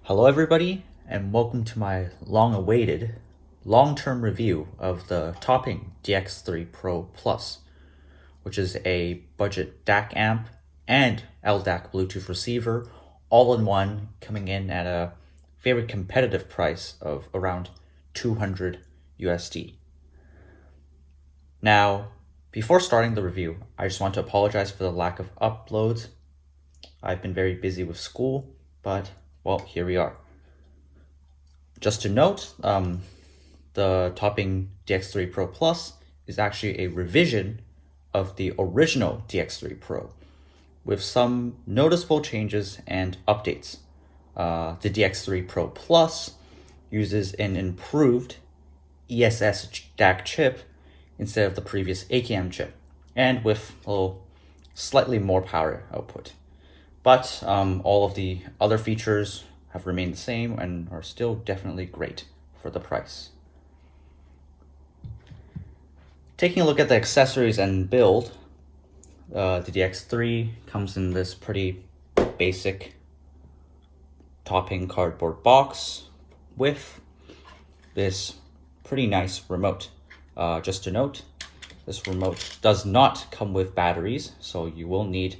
Hello everybody, and welcome to my long-awaited, long-term review of the Topping DX3 Pro Plus, which is a budget DAC amp and LDAC Bluetooth receiver, all in one, coming in at a very competitive price of around 200 USD. Now, before starting the review, I just want to apologize for the lack of uploads. I've been very busy with school, but well, here we are. Just to note, the Topping DX3 Pro Plus is actually a revision of the original DX3 Pro with some noticeable changes and updates. The DX3 Pro Plus uses an improved ESS DAC chip instead of the previous AKM chip, and with a little slightly more power output. But all of the other features have remained the same and are still definitely great for the price. Taking a look at the accessories and build, the DX3 comes in this pretty basic Topping cardboard box with this pretty nice remote. Just to note, this remote does not come with batteries, so you will need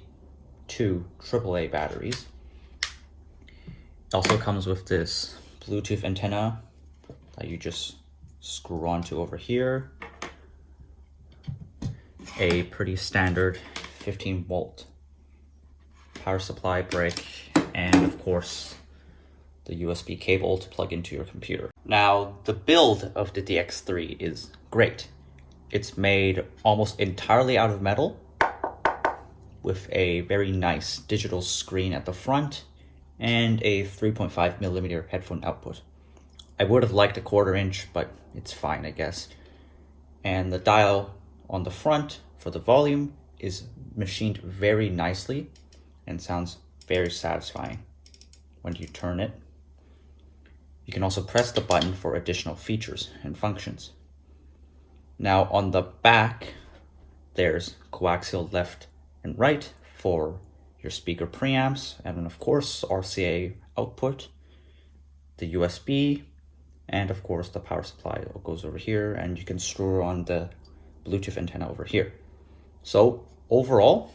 2 AAA batteries. It also comes with this Bluetooth antenna that you just screw onto over here. A pretty standard 15-volt power supply brick, and of course the USB cable to plug into your computer. Now, the build of the DX3 is great. It's made almost entirely out of metal, with a very nice digital screen at the front and a 3.5mm headphone output. I would have liked a 1/4 inch, but it's fine, I guess. And the dial on the front for the volume is machined very nicely and sounds very satisfying when you turn it. You can also press the button for additional features and functions. Now on the back, there's coaxial left and right for your speaker preamps, and then of course RCA output, the USB, and of course the power supply goes over here, and you can screw on the Bluetooth antenna over here. So overall,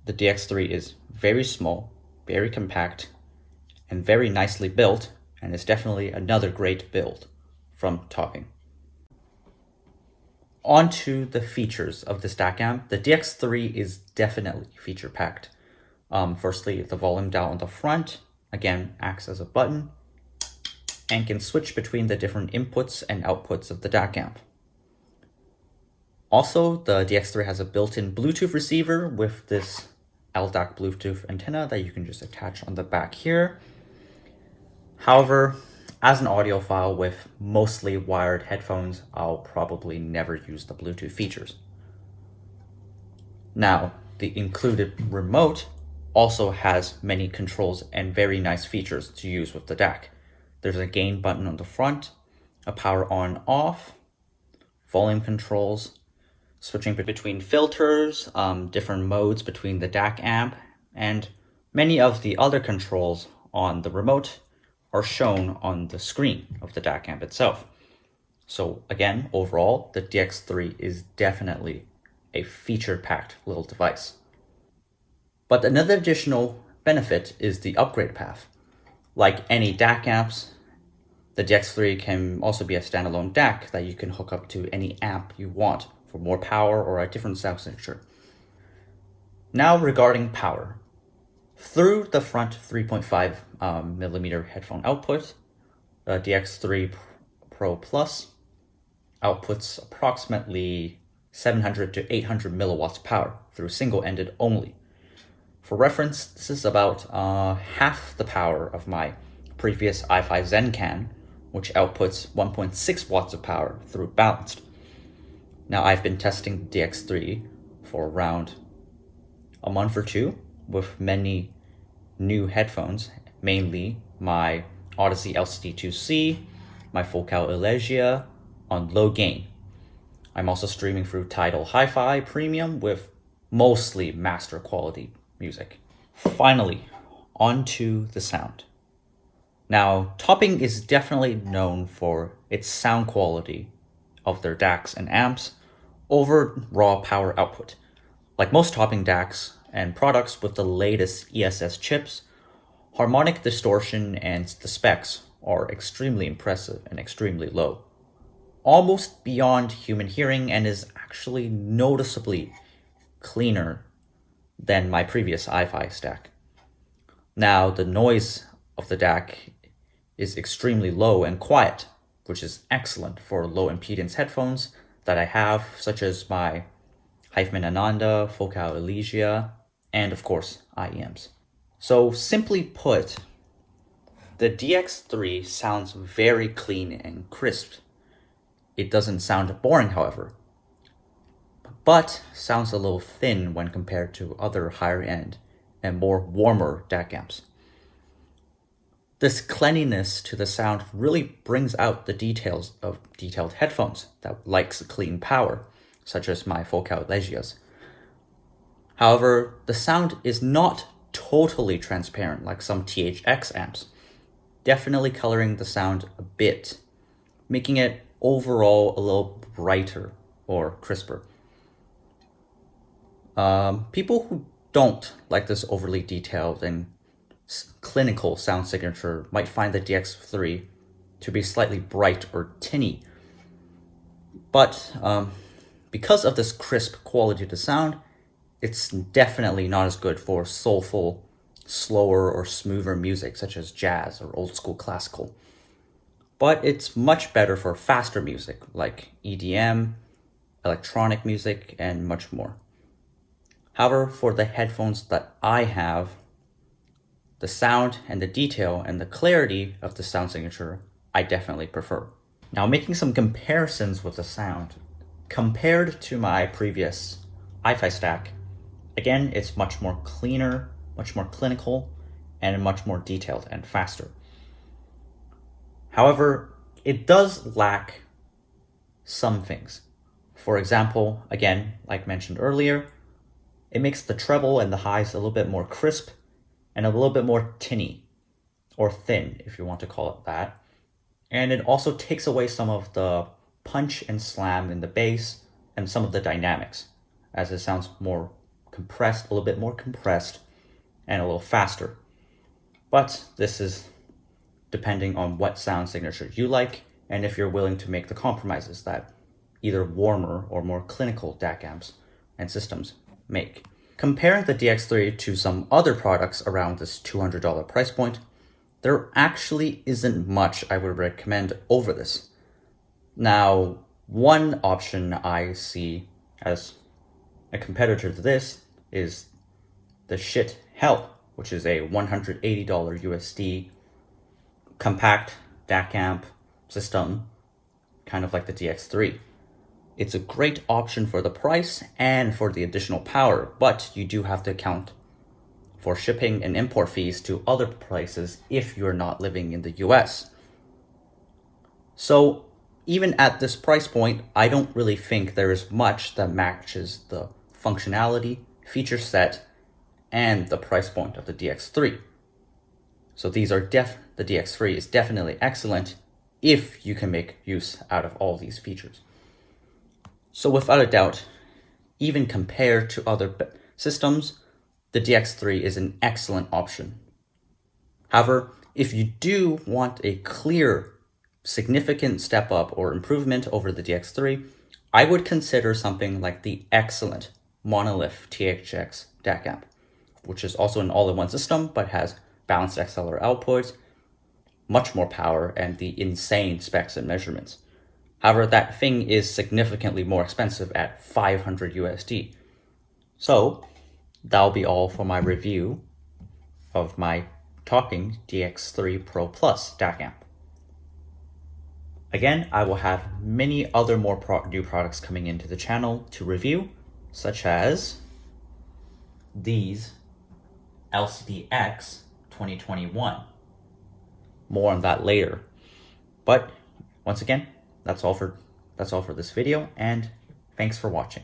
the DX3 is very small, very compact, and very nicely built, and is definitely another great build from Topping. On to the features of this DAC amp. The DX3 is definitely feature-packed. Firstly, the volume dial on the front, again, acts as a button and can switch between the different inputs and outputs of the DAC amp. Also, the DX3 has a built-in Bluetooth receiver with this LDAC Bluetooth antenna that you can just attach on the back here. However, as an audiophile with mostly wired headphones, I'll probably never use the Bluetooth features. Now, the included remote also has many controls and very nice features to use with the DAC. There's a gain button on the front, a power on/off, volume controls, switching between filters, different modes between the DAC amp, and many of the other controls on the remote are shown on the screen of the DAC amp itself. So again, overall, the DX3 is definitely a feature-packed little device. But another additional benefit is the upgrade path. Like any DAC amps, the DX3 can also be a standalone DAC that you can hook up to any amp you want for more power or a different sound signature. Now regarding power. Through the front 3.5mm headphone output, the DX3 Pro Plus outputs approximately 700 to 800 milliwatts power through single-ended only. For reference, this is about half the power of my previous i5 Zencan, which outputs 1.6 watts of power through balanced. Now, I've been testing the DX3 for around a month or two with many new headphones, mainly my Odyssey LCD2C, my Focal Elegia on low gain. I'm also streaming through Tidal Hi-Fi Premium with mostly master quality music. Finally, onto the sound. Now, Topping is definitely known for its sound quality of their DACs and amps over raw power output. Like most Topping DACs and products with the latest ESS chips, harmonic distortion and the specs are extremely impressive and extremely low, almost beyond human hearing, and is actually noticeably cleaner than my previous hi-fi stack. Now, the noise of the DAC is extremely low and quiet, which is excellent for low impedance headphones that I have, such as my Hyphen Ananda, Focal Elysia, and of course, IEMs. So simply put, the DX3 sounds very clean and crisp. It doesn't sound boring, however, but sounds a little thin when compared to other higher end and more warmer DAC amps. This cleanliness to the sound really brings out the details of detailed headphones that likes clean power, such as my Focal Elysias. However, the sound is not totally transparent like some THX amps, definitely coloring the sound a bit, making it overall a little brighter or crisper. People who don't like this overly detailed and clinical sound signature might find the DX3 to be slightly bright or tinny. But because of this crisp quality of the sound, it's definitely not as good for soulful, slower or smoother music such as jazz or old school classical. But it's much better for faster music like EDM, electronic music, and much more. However, for the headphones that I have, the sound and the detail and the clarity of the sound signature, I definitely prefer. Now, making some comparisons with the sound, compared to my previous hi-fi stack, again, it's much more cleaner, much more clinical, and much more detailed and faster. However, it does lack some things. For example, again, like mentioned earlier, it makes the treble and the highs a little bit more crisp and a little bit more tinny, or thin, if you want to call it that. And it also takes away some of the punch and slam in the bass and some of the dynamics, as it sounds more compressed, a little bit more compressed, and a little faster. But this is depending on what sound signature you like, and if you're willing to make the compromises that either warmer or more clinical DAC amps and systems make. Comparing the DX3 to some other products around this $200 price point, there actually isn't much I would recommend over this. Now, one option I see as a competitor to this is the Shit Hell, which is a $180 USD compact DAC amp system, kind of like the DX3. It's a great option for the price and for the additional power, but you do have to account for shipping and import fees to other places if you're not living in the US. So even at this price point, I don't really think there is much that matches the functionality, feature set, and the price point of the DX3. So these are the DX3 is definitely excellent if you can make use out of all these features. So without a doubt, even compared to other systems, the DX3 is an excellent option. However, if you do want a clear, significant step up or improvement over the DX3, I would consider something like the excellent Monolith THX DAC amp, which is also an all-in-one system, but has balanced XLR outputs, much more power, and the insane specs and measurements. However, that thing is significantly more expensive at $500 USD. So that'll be all for my review of my Topping DX3 Pro Plus DAC amp. Again, I will have many other more new products coming into the channel to review, such as these LCD-X 2021. More on that later. But once again, that's all for this video, and thanks for watching.